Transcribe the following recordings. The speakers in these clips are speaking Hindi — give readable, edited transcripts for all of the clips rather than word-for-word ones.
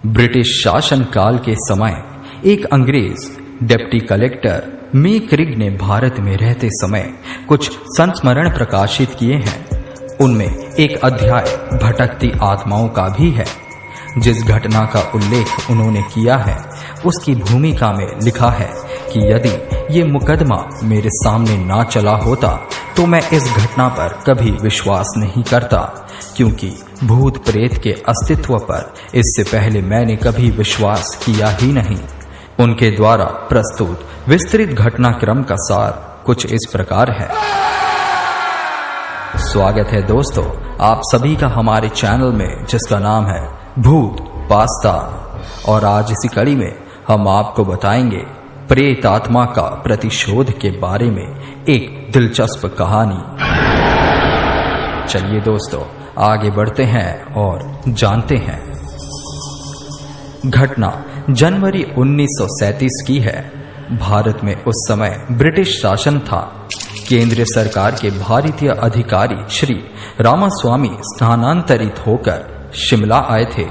ब्रिटिश शासन काल के समय एक अंग्रेज डिप्टी कलेक्टर मेक्रिग ने भारत में रहते समय कुछ संस्मरण प्रकाशित किए हैं। उनमें एक अध्याय भटकती आत्माओं का भी है। जिस घटना का उल्लेख उन्होंने किया है उसकी भूमिका में लिखा है कि यदि ये मुकदमा मेरे सामने ना चला होता तो मैं इस घटना पर कभी विश्वास नहीं करता, क्योंकि भूत प्रेत के अस्तित्व पर इससे पहले मैंने कभी विश्वास किया ही नहीं। उनके द्वारा प्रस्तुत विस्तृत घटनाक्रम का सार कुछ इस प्रकार है। स्वागत है दोस्तों आप सभी का हमारे चैनल में, जिसका नाम है भूत पास्ता। और आज इसी कड़ी में हम आपको बताएंगे प्रेत आत्मा का प्रतिशोध के बारे में एक दिलचस्प कहानी। चलिए दोस्तों आगे बढ़ते हैं और जानते हैं। घटना जनवरी 1937 की है। भारत में उस समय ब्रिटिश शासन था। केंद्र सरकार के भारतीय अधिकारी श्री रामास्वामी स्थानांतरित होकर शिमला आए थे।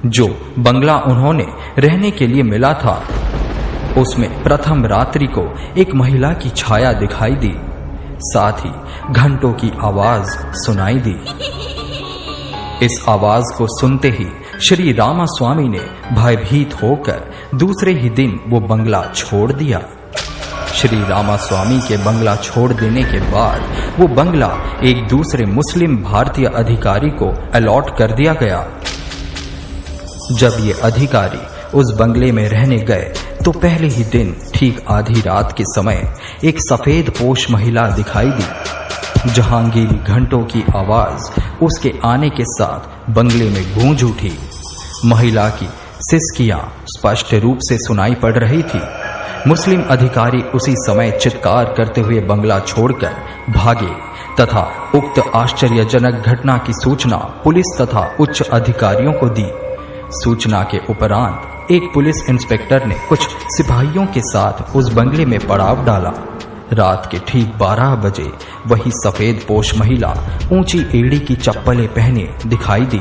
जो बंगला उन्होंने रहने के लिए मिला था उसमें प्रथम रात्रि को एक महिला की छाया दिखाई दी, साथ ही घंटों की आवाज सुनाई दी। इस आवाज को सुनते ही श्री रामास्वामी ने भयभीत होकर दूसरे ही दिन वो बंगला छोड़ दिया। श्री रामास्वामी के बंगला छोड़ देने के बाद वो बंगला एक दूसरे मुस्लिम भारतीय अधिकारी को अलॉट कर दिया गया। जब ये अधिकारी उस बंगले में रहने गए तो पहले ही दिन ठीक आधी रात के समय एक सफेद पोश महिला दिखाई दी। जहांगीरी घंटों की आवाज उसके आने के साथ बंगले में गूंज उठी। महिला की सिसकियां स्पष्ट रूप से सुनाई पड़ रही थी। मुस्लिम अधिकारी उसी समय चित्कार करते हुए बंगला छोड़कर भागे तथा उक्त आश्चर्यजनक घटना की सूचना पुलिस तथा उच्च अधिकारियों को दी। सूचना के उपरांत एक पुलिस इंस्पेक्टर ने कुछ सिपाहियों के साथ उस बंगले में पड़ाव डाला। रात के ठीक 12 बजे वही सफेद पोश महिला ऊंची एड़ी की चप्पलें पहने दिखाई दी।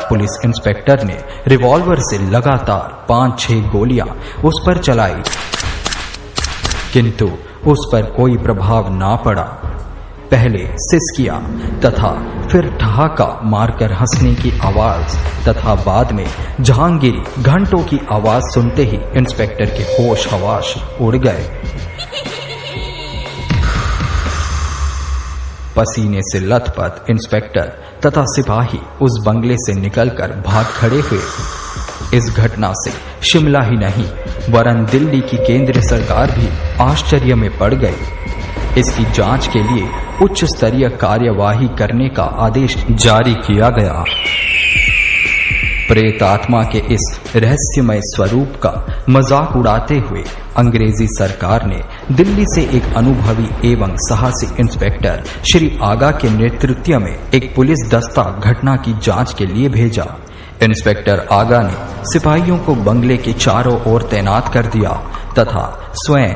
पुलिस इंस्पेक्टर ने रिवॉल्वर से लगातार 5-6 गोलियां उस पर चलाई, किंतु उस पर कोई प्रभाव ना पड़ा। पहले सिसकियां तथा फिर ठहाका मारकर हंसने की आवाज तथा बाद में जहांगीरी घंटों की आवाज सुनते ही इंस्पेक्टर के होश हवास उड़ गए। पसीने से लथपथ इंस्पेक्टर तथा सिपाही उस बंगले से निकलकर भाग खड़े हुए। इस घटना से शिमला ही नहीं वरन दिल्ली की केंद्र सरकार भी आश्चर्य में पड़ गई। इसकी जांच के लिए उच्च स्तरीय कार्यवाही करने का आदेश जारी किया गया। प्रेत आत्मा के इस रहस्यमय स्वरूप का मजाक उड़ाते हुए अंग्रेजी सरकार ने दिल्ली से एक अनुभवी एवं साहसी इंस्पेक्टर श्री आगा के नेतृत्व में एक पुलिस दस्ता घटना की जांच के लिए भेजा। इंस्पेक्टर आगा ने सिपाहियों को बंगले के चारों ओर तैनात कर दिया तथा स्वयं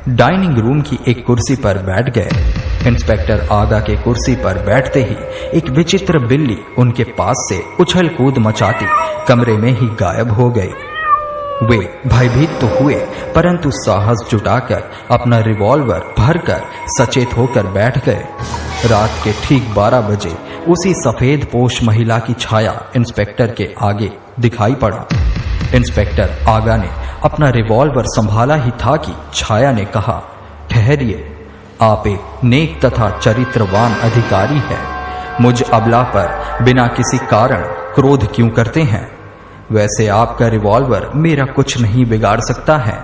डाइनिंग रूम की एक कुर्सी पर बैठ गए। इंस्पेक्टर आगा के कुर्सी पर बैठते ही एक विचित्र बिल्ली उनके पास से उछल कूद मचाती कमरे में ही गायब हो गई। वे भयभीत तो हुए परंतु साहस जुटाकर अपना रिवॉल्वर भरकर सचेत होकर बैठ गए। रात के ठीक 12 बजे उसी सफेद पोश महिला की छाया इंस्पेक्टर के आगे दिखाई पड़ा। इंस्पेक्टर आगा ने अपना रिवॉल्वर संभाला ही था कि छाया ने कहा, ठहरिए, आप एक नेक तथा चरित्रवान अधिकारी हैं। मुझ अबला पर बिना किसी कारण क्रोध क्यों करते हैं? वैसे आपका रिवॉल्वर मेरा कुछ नहीं बिगाड़ सकता है।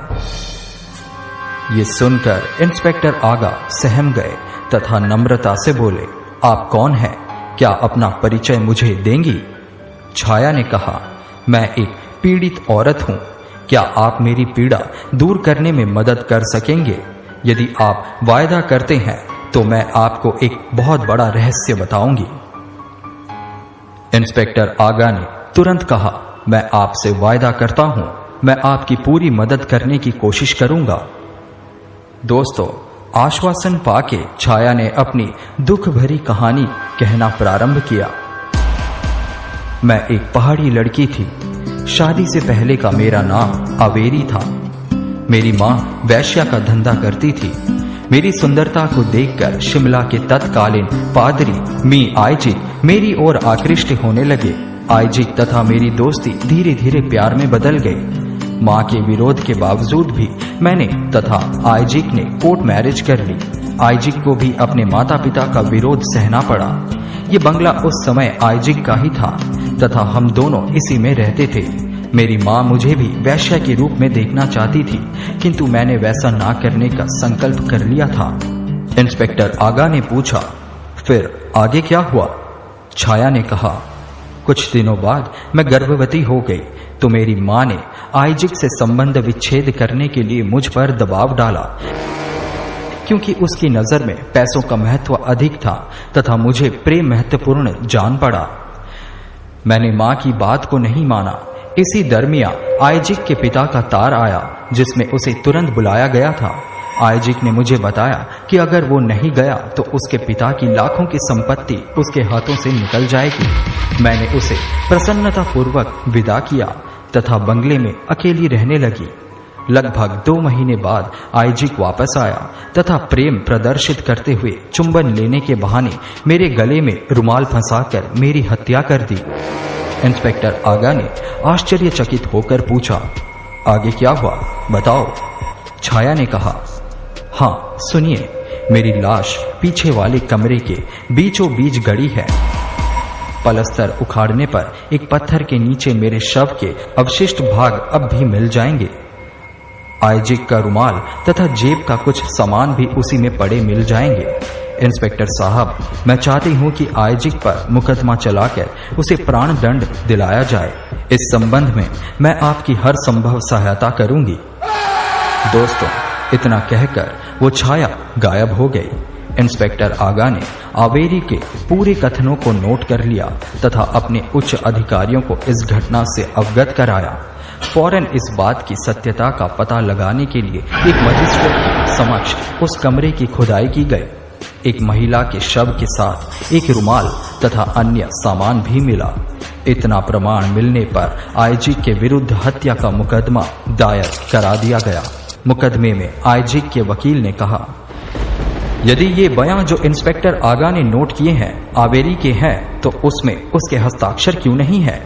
ये सुनकर इंस्पेक्टर आगा सहम गए तथा नम्रता से बोले, आप कौन हैं? क्या अपना परिचय मुझे देंगी? छाया ने कहा, मैं एक पीड़ित औरत हूं। क्या आप मेरी पीड़ा दूर करने में मदद कर सकेंगे? यदि आप वायदा करते हैं तो मैं आपको एक बहुत बड़ा रहस्य बताऊंगी। इंस्पेक्टर आगा ने तुरंत कहा, मैं आपसे वायदा करता हूं, मैं आपकी पूरी मदद करने की कोशिश करूंगा। दोस्तों आश्वासन पाके छाया ने अपनी दुख भरी कहानी कहना प्रारंभ किया। मैं एक पहाड़ी लड़की थी। शादी से पहले का मेरा नाम आवेरी था। मेरी माँ वैश्या का धंधा करती थी। मेरी सुंदरता को देखकर शिमला के तत्कालीन पादरी मी आइजिक मेरी ओर आकृष्ट होने लगे। आइजिक तथा मेरी दोस्ती धीरे धीरे प्यार में बदल गई। माँ के विरोध के बावजूद भी मैंने तथा आइजिक ने कोर्ट मैरिज कर ली। आइजिक को भी अपने माता पिता का विरोध सहना पड़ा। ये बंगला उस समय आइजिक का ही था तथा हम दोनों इसी में रहते थे। मेरी माँ मुझे भी वैश्या के रूप में देखना चाहती थी, किंतु मैंने वैसा ना करने का संकल्प कर लिया था। इंस्पेक्टर आगा ने पूछा, फिर आगे क्या हुआ? छाया ने कहा, कुछ दिनों बाद मैं गर्भवती हो गई तो मेरी माँ ने आइजिक से संबंध विच्छेद करने के लिए मुझ पर दबाव डाला, क्योंकि उसकी नजर में पैसों का महत्व अधिक था तथा मुझे प्रेम महत्वपूर्ण जान पड़ा। मैंने माँ की बात को नहीं माना। इसी दरमियान आइजिक के पिता का तार आया, जिसमें उसे तुरंत बुलाया गया था। आइजिक ने मुझे बताया कि अगर वो नहीं गया तो उसके पिता की लाखों की संपत्ति उसके हाथों से निकल जाएगी। मैंने उसे प्रसन्नता पूर्वक विदा किया तथा बंगले में अकेली रहने लगी। लगभग 2 महीने बाद आइजिक वापस आया तथा प्रेम प्रदर्शित करते हुए चुंबन लेने के बहाने मेरे गले में रुमाल फंसाकर मेरी हत्या कर दी। इंस्पेक्टर आगा ने आश्चर्यचकित होकर पूछा, आगे क्या हुआ, बताओ। छाया ने कहा, हाँ सुनिए, मेरी लाश पीछे वाले कमरे के बीचों बीच गड़ी है। पलस्तर उखाड़ने पर एक पत्थर के नीचे मेरे शव के अवशिष्ट भाग अब भी मिल जाएंगे। आइजिक का रुमाल तथा जेब का कुछ सामान भी उसी में पड़े मिल जाएंगे। इंस्पेक्टर साहब, मैं चाहती हूं कि आइजिक पर मुकदमा चलाकर उसे प्राण दंड दिलाया जाए। इस संबंध में मैं आपकी हर संभव सहायता करूंगी। दोस्तों, इतना कहकर वो छाया गायब हो गई। इंस्पेक्टर आगा ने आवेरी के पूरे कथनों को नोट कर लिया तथा अपने उच्च अधिकारियों को इस घटना से अवगत कराया। फौरन इस बात की सत्यता का पता लगाने के लिए एक मजिस्ट्रेट के समक्ष उस कमरे की खुदाई की गई। एक महिला के शव के साथ एक रुमाल तथा अन्य सामान भी मिला। इतना प्रमाण मिलने पर आइजिक के विरुद्ध हत्या का मुकदमा दायर करा दिया गया। मुकदमे में आइजिक के वकील ने कहा, यदि ये बयान जो इंस्पेक्टर आगा ने नोट किए हैं आवेरी के हैं तो उसमें उसके हस्ताक्षर क्यों नहीं है?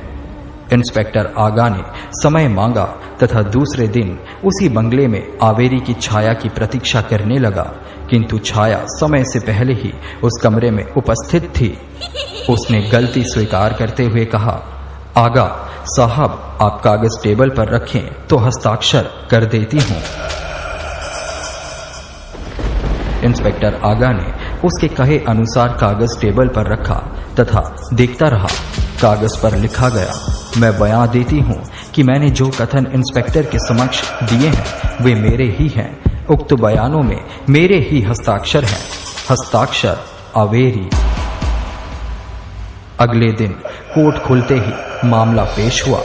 इंस्पेक्टर आगा ने समय मांगा तथा दूसरे दिन उसी बंगले में आवेरी की छाया की प्रतीक्षा करने लगा, किंतु छाया समय से पहले ही उस कमरे में उपस्थित थी। उसने गलती स्वीकार करते हुए कहा, आगा साहब, आप कागज टेबल पर रखें तो हस्ताक्षर कर देती हूं। इंस्पेक्टर आगा ने उसके कहे अनुसार कागज टेबल पर रखा तथा देखता रहा। कागज पर लिखा गया, मैं बयान देती हूं कि मैंने जो कथन इंस्पेक्टर के समक्ष दिए हैं वे मेरे ही हैं। उक्त बयानों में मेरे ही हस्ताक्षर हैं। हस्ताक्षर आवेरी। अगले दिन कोर्ट खुलते ही मामला पेश हुआ।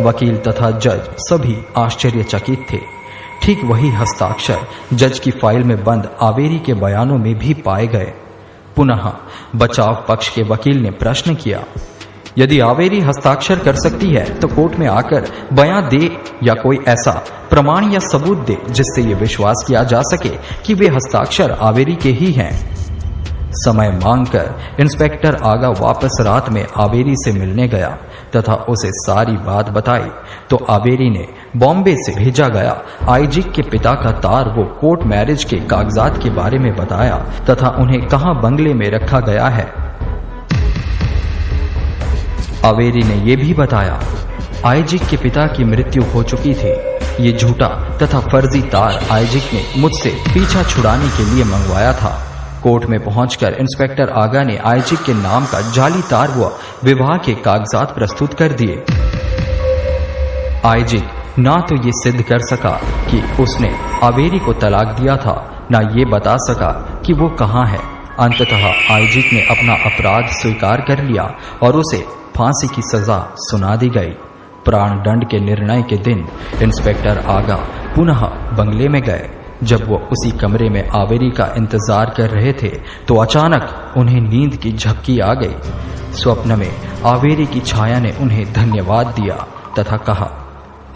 वकील तथा जज सभी आश्चर्यचकित थे। ठीक वही हस्ताक्षर जज की फाइल में बंद आवेरी के बयानों में भी पाए गए। पुनः बचाव पक्ष के वकील ने प्रश्न किया, यदि आवेरी हस्ताक्षर कर सकती है तो कोर्ट में आकर बयान दे या कोई ऐसा प्रमाण या सबूत दे जिससे ये विश्वास किया जा सके कि वे हस्ताक्षर आवेरी के ही हैं। समय मांगकर इंस्पेक्टर आगा वापस रात में आवेरी से मिलने गया तथा उसे सारी बात बताई तो आवेरी ने बॉम्बे से भेजा गया आइजिक के पिता का तार वो कोर्ट मैरिज के कागजात के बारे में बताया तथा उन्हें कहां बंगले में रखा गया है। आवेरी ने यह भी बताया आइजिक के पिता की मृत्यु हो चुकी थी। ये झूठा तथा फर्जी तार आइजिक ने मुझसे पीछा छुड़ाने के लिए मंगवाया था। कोर्ट में पहुंचकर इंस्पेक्टर आगा ने आइजिक के नाम का जाली तार व विवाह के कागजात प्रस्तुत कर दिए। आइजिक ना तो ये सिद्ध कर सका कि उसने आवेरी को तलाक दिया था, ना ये बता सका कि वो कहाँ है। अंततः आइजिक ने अपना अपराध स्वीकार कर लिया और उसे फांसी की सजा सुना दी गई। प्राण दंड के निर्णय के दिन इंस्पेक्टर आगा पुनः बंगले में गए। जब वो उसी कमरे में आवेरी का इंतजार कर रहे थे तो अचानक उन्हें नींद की झपकी आ गई। स्वप्न में आवेरी की छाया ने उन्हें धन्यवाद दिया तथा कहा,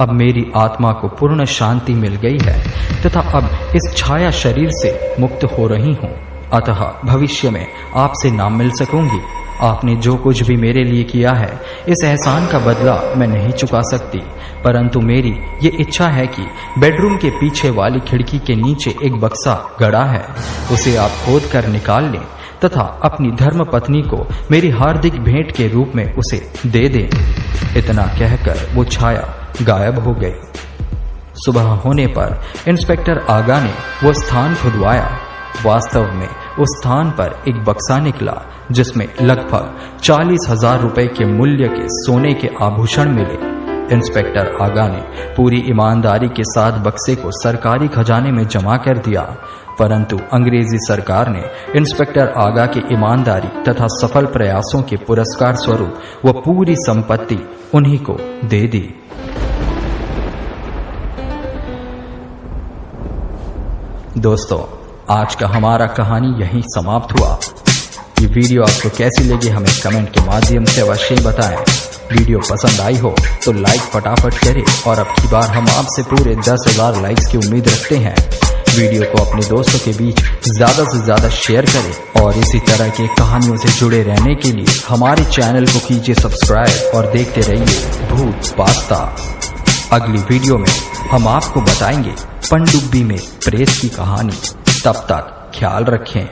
अब मेरी आत्मा को पूर्ण शांति मिल गई है तथा अब इस छाया शरीर से मुक्त हो रही हूँ, अतः भविष्य में आपसे ना मिल सकूंगी। आपने जो कुछ भी मेरे लिए किया है, इस एहसान का बदला मैं नहीं चुका सकती, परंतु मेरी ये इच्छा है कि बेडरूम के पीछे वाली खिड़की के नीचे एक बक्सा गड़ा है, उसे आप खोद कर निकाल लें तथा अपनी धर्म पत्नी को मेरी हार्दिक भेंट के रूप में उसे दे दें। इतना कहकर वो छाया गायब हो गई। सुबह होने पर इंस्पेक्टर आगा ने वो स्थान खुदवाया। वास्तव में उस स्थान पर एक बक्सा निकला जिसमें लगभग 40,000 रुपए के मूल्य के सोने के आभूषण मिले। इंस्पेक्टर आगा ने पूरी ईमानदारी के साथ बक्से को सरकारी खजाने में जमा कर दिया, परंतु अंग्रेजी सरकार ने इंस्पेक्टर आगा की ईमानदारी तथा सफल प्रयासों के पुरस्कार स्वरूप वह पूरी संपत्ति उन्हीं को दे दी। दोस्तों, आज का हमारा कहानी यहीं समाप्त हुआ। ये वीडियो आपको कैसी लगी हमें कमेंट के माध्यम से अवश्य बताएं। वीडियो पसंद आई हो तो लाइक फटाफट करें और अब की बार हम आपसे पूरे 10,000 लाइक्स की उम्मीद रखते हैं। वीडियो को अपने दोस्तों के बीच ज्यादा से ज्यादा शेयर करें और इसी तरह के कहानियों से जुड़े रहने के लिए हमारे चैनल को कीजिए सब्सक्राइब और देखते रहिए भूत वास्ता। अगली वीडियो में हम आपको बताएंगे पनडुब्बी में प्रेत की कहानी। तब तक ख्याल रखें।